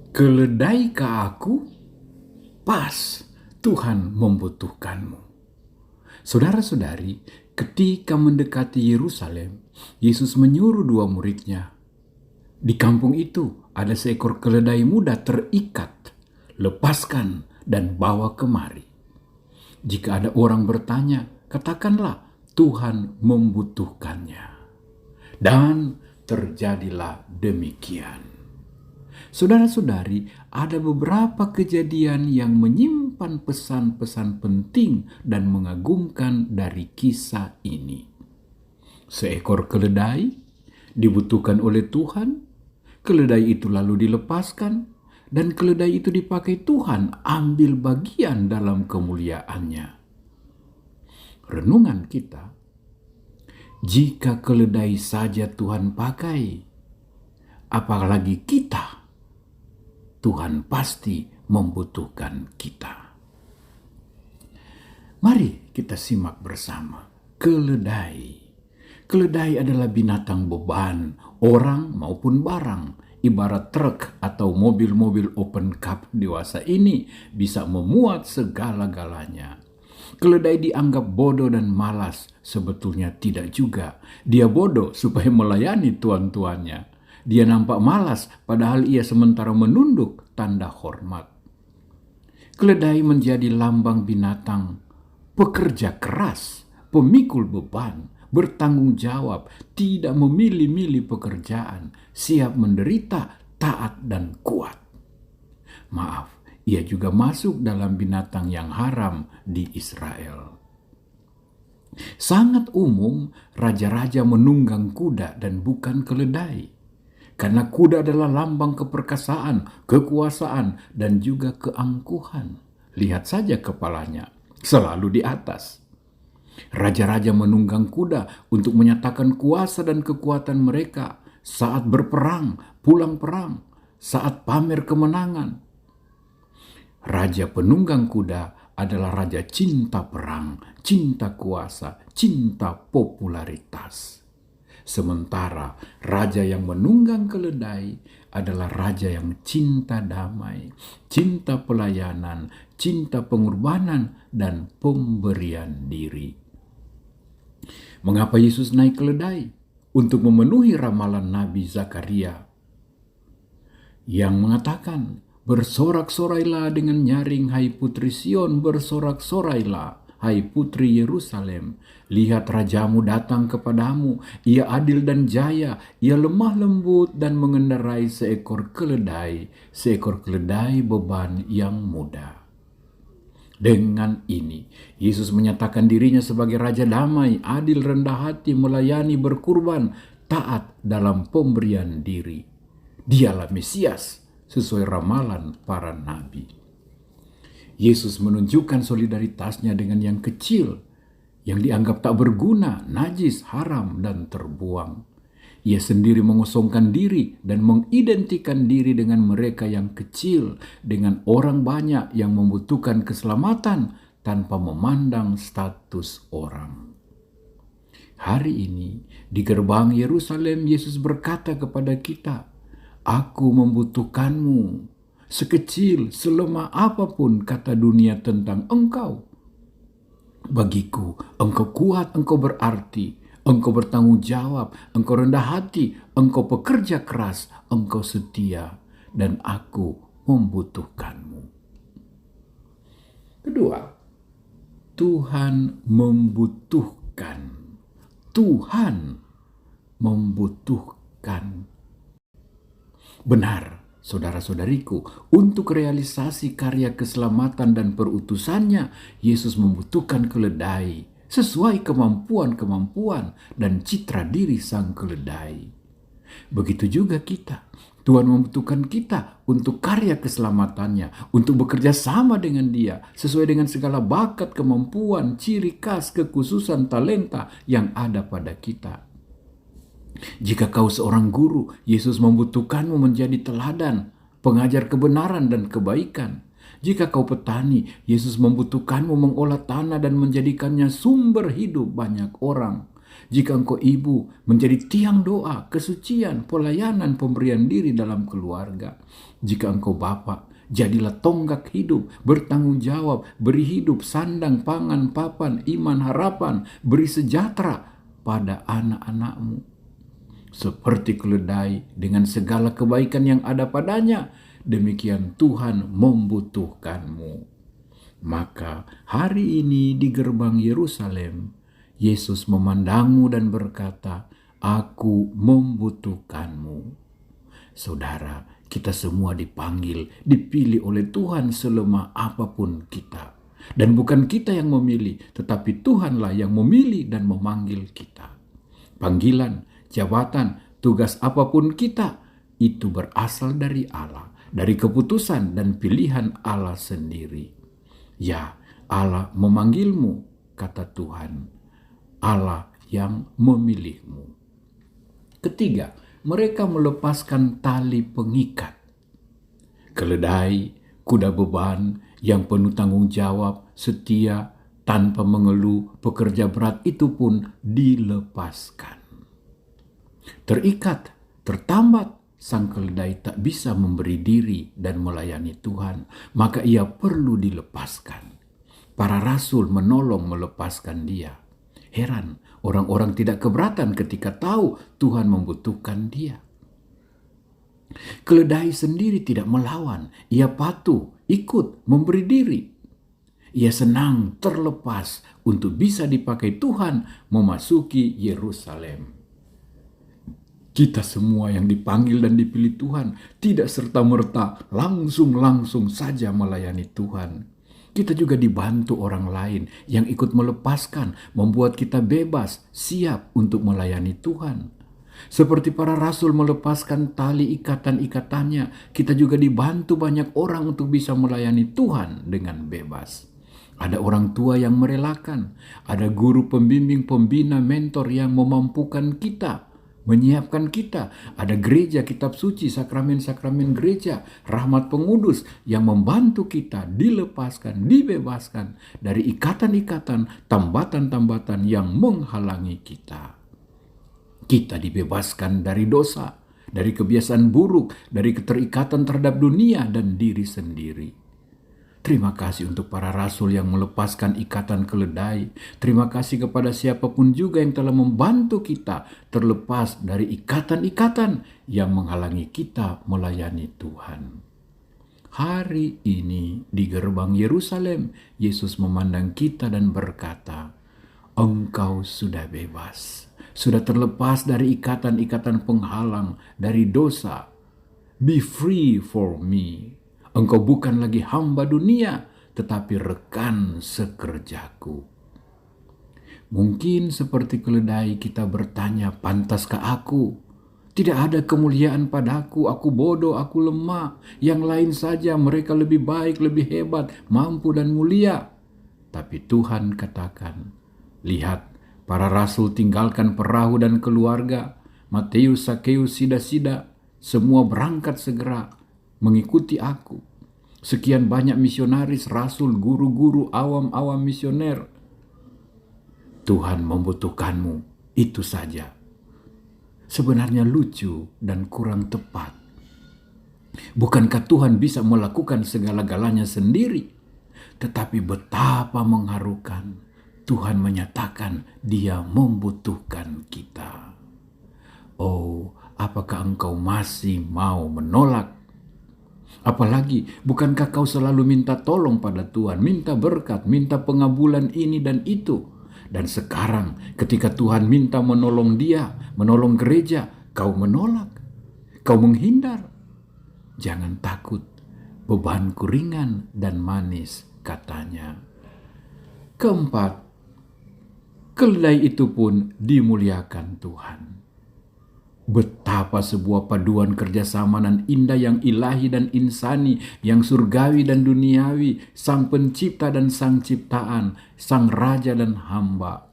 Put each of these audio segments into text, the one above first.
Keledai ke aku, pas Tuhan membutuhkanmu. Saudara-saudari, ketika mendekati Yerusalem, Yesus menyuruh dua muridnya. Di kampung itu ada seekor keledai muda terikat, lepaskan dan bawa kemari. Jika ada orang bertanya, katakanlah Tuhan membutuhkannya. Dan terjadilah demikian. Saudara-saudari, ada beberapa kejadian yang menyimpan pesan-pesan penting dan mengagumkan dari kisah ini. Seekor keledai dibutuhkan oleh Tuhan, keledai itu lalu dilepaskan, dan keledai itu dipakai Tuhan ambil bagian dalam kemuliaannya. Renungan kita, jika keledai saja Tuhan pakai, apalagi kita, Tuhan pasti membutuhkan kita. Mari kita simak bersama keledai. Keledai adalah binatang beban, orang maupun barang. Ibarat truk atau mobil-mobil open cab dewasa ini bisa memuat segala-galanya. Keledai dianggap bodoh dan malas, sebetulnya tidak juga. Dia bodoh supaya melayani tuan-tuannya. Dia nampak malas, padahal ia sementara menunduk, tanda hormat. Keledai menjadi lambang binatang, pekerja keras, pemikul beban, bertanggung jawab, tidak memilih-milih pekerjaan, siap menderita, taat dan kuat. Maaf, ia juga masuk dalam binatang yang haram di Israel. Sangat umum raja-raja menunggang kuda dan bukan keledai. Karena kuda adalah lambang keperkasaan, kekuasaan, dan juga keangkuhan. Lihat saja kepalanya, selalu di atas. Raja-raja menunggang kuda untuk menyatakan kuasa dan kekuatan mereka saat berperang, pulang perang, saat pamer kemenangan. Raja penunggang kuda adalah raja cinta perang, cinta kuasa, cinta popularitas. Sementara raja yang menunggang keledai adalah raja yang cinta damai, cinta pelayanan, cinta pengorbanan, dan pemberian diri. Mengapa Yesus naik keledai? Untuk memenuhi ramalan Nabi Zakaria yang mengatakan, bersorak-sorailah dengan nyaring, hai putri Sion, bersorak-sorailah, hai putri Yerusalem. Lihat rajamu datang kepadamu, ia adil dan jaya, ia lemah lembut dan mengendarai seekor keledai beban yang muda. Dengan ini, Yesus menyatakan dirinya sebagai Raja damai, adil, rendah hati, melayani, berkurban, taat dalam pemberian diri. Dialah Mesias sesuai ramalan para nabi. Yesus menunjukkan solidaritasnya dengan yang kecil, yang dianggap tak berguna, najis, haram, dan terbuang. Ia sendiri mengosongkan diri dan mengidentikan diri dengan mereka yang kecil, dengan orang banyak yang membutuhkan keselamatan tanpa memandang status orang. Hari ini, di gerbang Yerusalem, Yesus berkata kepada kita, "Aku membutuhkanmu, sekecil, selemah apapun kata dunia tentang engkau. Bagiku, engkau kuat, engkau berarti. Engkau bertanggung jawab, engkau rendah hati, engkau pekerja keras, engkau setia, dan aku membutuhkanmu." Kedua, Tuhan membutuhkan. Tuhan membutuhkan. Benar, saudara-saudariku, untuk realisasi karya keselamatan dan perutusannya, Yesus membutuhkan keledai sesuai kemampuan-kemampuan dan citra diri sang keledai. Begitu juga kita. Tuhan membutuhkan kita untuk karya keselamatannya, untuk bekerja sama dengan Dia, sesuai dengan segala bakat, kemampuan, ciri khas, kekhususan, talenta yang ada pada kita. Jika kau seorang guru, Yesus membutuhkanmu menjadi teladan, pengajar kebenaran dan kebaikan. Jika kau petani, Yesus membutuhkanmu mengolah tanah dan menjadikannya sumber hidup banyak orang. Jika engkau ibu, menjadi tiang doa, kesucian, pelayanan, pemberian diri dalam keluarga. Jika engkau bapak, jadilah tonggak hidup, bertanggung jawab, beri hidup, sandang, pangan, papan, iman, harapan, beri sejahtera pada anak-anakmu. Seperti keledai dengan segala kebaikan yang ada padanya, demikian Tuhan membutuhkanmu. Maka hari ini di gerbang Yerusalem, Yesus memandangmu dan berkata, "Aku membutuhkanmu." Saudara, kita semua dipanggil, dipilih oleh Tuhan selemah apapun kita. Dan bukan kita yang memilih, tetapi Tuhanlah yang memilih dan memanggil kita. Panggilan, jabatan, tugas apapun kita, itu berasal dari Allah, dari keputusan dan pilihan Allah sendiri. Ya, Allah memanggilmu, kata Tuhan. Allah yang memilihmu. Ketiga, mereka melepaskan tali pengikat. Keledai, kuda beban yang penuh tanggung jawab, setia, tanpa mengeluh, pekerja berat itu pun dilepaskan. Terikat, tertambat, sang keledai tak bisa memberi diri dan melayani Tuhan, maka ia perlu dilepaskan. Para rasul menolong melepaskan dia. Heran, orang-orang tidak keberatan ketika tahu Tuhan membutuhkan dia. Keledai sendiri tidak melawan, ia patuh, ikut, memberi diri. Ia senang terlepas untuk bisa dipakai Tuhan memasuki Yerusalem. Kita semua yang dipanggil dan dipilih Tuhan tidak serta-merta langsung saja melayani Tuhan. Kita juga dibantu orang lain yang ikut melepaskan, membuat kita bebas, siap untuk melayani Tuhan. Seperti para rasul melepaskan tali ikatan-ikatannya, kita juga dibantu banyak orang untuk bisa melayani Tuhan dengan bebas. Ada orang tua yang merelakan, ada guru pembimbing, pembina, mentor yang memampukan kita, menyiapkan kita. Ada gereja, kitab suci, sakramen-sakramen gereja, rahmat pengudus yang membantu kita dilepaskan, dibebaskan dari ikatan-ikatan, tambatan-tambatan yang menghalangi kita. Kita dibebaskan dari dosa, dari kebiasaan buruk, dari keterikatan terhadap dunia dan diri sendiri. Terima kasih untuk para rasul yang melepaskan ikatan keledai. Terima kasih kepada siapapun juga yang telah membantu kita terlepas dari ikatan-ikatan yang menghalangi kita melayani Tuhan. Hari ini di gerbang Yerusalem, Yesus memandang kita dan berkata, "Engkau sudah bebas, sudah terlepas dari ikatan-ikatan penghalang, dari dosa. Be free for me. Engkau bukan lagi hamba dunia, tetapi rekan sekerjaku." Mungkin seperti keledai kita bertanya, pantaskah aku? Tidak ada kemuliaan padaku, aku bodoh, aku lemah. Yang lain saja mereka lebih baik, lebih hebat, mampu dan mulia. Tapi Tuhan katakan, lihat, para rasul tinggalkan perahu dan keluarga. Matius, Sakeus, Sida, semua berangkat segera mengikuti aku. Sekian banyak misionaris, rasul, guru-guru, awam-awam misioner. Tuhan membutuhkanmu, itu saja. Sebenarnya lucu dan kurang tepat. Bukankah Tuhan bisa melakukan segala-galanya sendiri? Tetapi betapa mengharukan, Tuhan menyatakan Dia membutuhkan kita. Oh, apakah engkau masih mau menolak? Apalagi, bukankah kau selalu minta tolong pada Tuhan, minta berkat, minta pengabulan ini dan itu? Dan sekarang ketika Tuhan minta menolong dia, menolong gereja, kau menolak, kau menghindar. Jangan takut, bebanku ringan dan manis, katanya. Keempat, keledai itu pun dimuliakan Tuhan. Betapa sebuah paduan kerjasama dan indah yang ilahi dan insani, yang surgawi dan duniawi, sang pencipta dan sang ciptaan, sang raja dan hamba.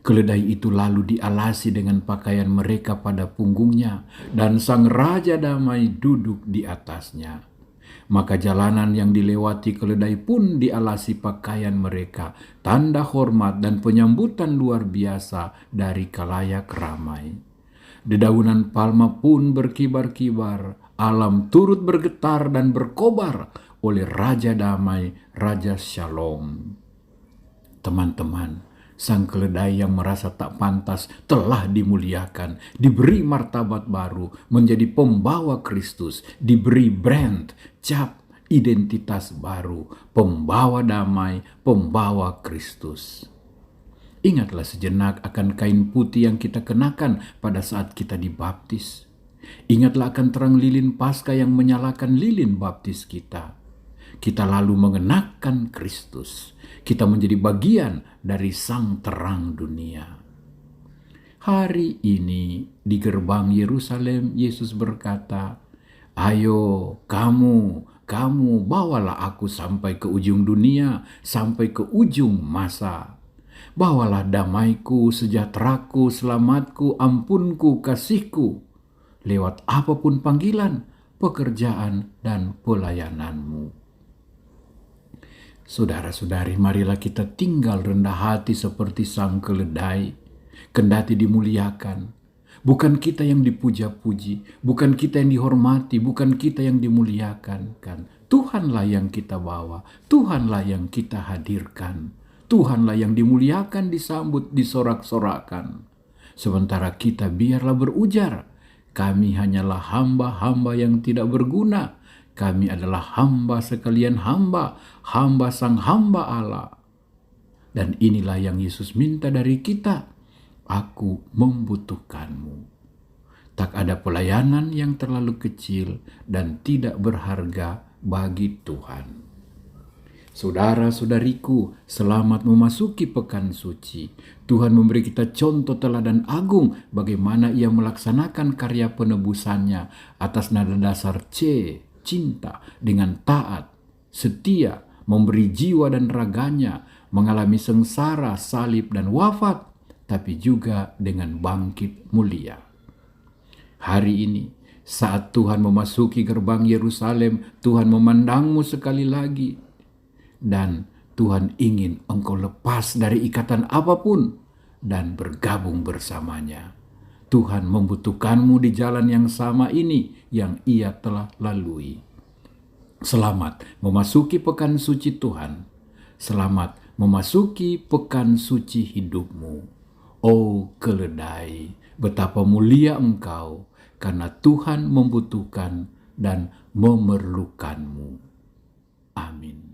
Keledai itu lalu dialasi dengan pakaian mereka pada punggungnya, dan sang raja damai duduk di atasnya. Maka jalanan yang dilewati keledai pun dialasi pakaian mereka, tanda hormat dan penyambutan luar biasa dari khalayak ramai. Dedaunan palma pun berkibar-kibar, alam turut bergetar dan berkobar oleh Raja Damai, Raja Shalom. Teman-teman, sang keledai yang merasa tak pantas telah dimuliakan, diberi martabat baru, menjadi pembawa Kristus, diberi brand, cap, identitas baru, pembawa damai, pembawa Kristus. Ingatlah sejenak akan kain putih yang kita kenakan pada saat kita dibaptis. Ingatlah akan terang lilin Paskah yang menyalakan lilin baptis kita. Kita lalu mengenakan Kristus. Kita menjadi bagian dari sang terang dunia. Hari ini di gerbang Yerusalem Yesus berkata, "Ayo kamu bawalah aku sampai ke ujung dunia, sampai ke ujung masa. Bawalah damaiku, sejahteraku, selamatku, ampunku, kasihku, lewat apapun panggilan, pekerjaan, dan pelayananmu." Saudara-saudari, marilah kita tinggal rendah hati seperti sang keledai, kendati dimuliakan. Bukan kita yang dipuja-puji, bukan kita yang dihormati, bukan kita yang dimuliakan, kan? Tuhanlah yang kita bawa, Tuhanlah yang kita hadirkan, Tuhanlah yang dimuliakan, disambut, disorak-sorakan. Sementara kita biarlah berujar, kami hanyalah hamba-hamba yang tidak berguna. Kami adalah hamba sekalian hamba, hamba sang hamba Allah. Dan inilah yang Yesus minta dari kita. Aku membutuhkanmu. Tak ada pelayanan yang terlalu kecil dan tidak berharga bagi Tuhan. Saudara-saudariku, selamat memasuki pekan suci. Tuhan memberi kita contoh teladan agung bagaimana ia melaksanakan karya penebusannya atas nada dasar cinta, dengan taat, setia, memberi jiwa dan raganya, mengalami sengsara, salib, dan wafat, tapi juga dengan bangkit mulia. Hari ini, saat Tuhan memasuki gerbang Yerusalem, Tuhan memandangmu sekali lagi, dan Tuhan ingin engkau lepas dari ikatan apapun dan bergabung bersamanya. Tuhan membutuhkanmu di jalan yang sama ini yang ia telah lalui. Selamat memasuki pekan suci Tuhan. Selamat memasuki pekan suci hidupmu. Oh keledai, betapa mulia engkau, karena Tuhan membutuhkan dan memerlukanmu. Amin.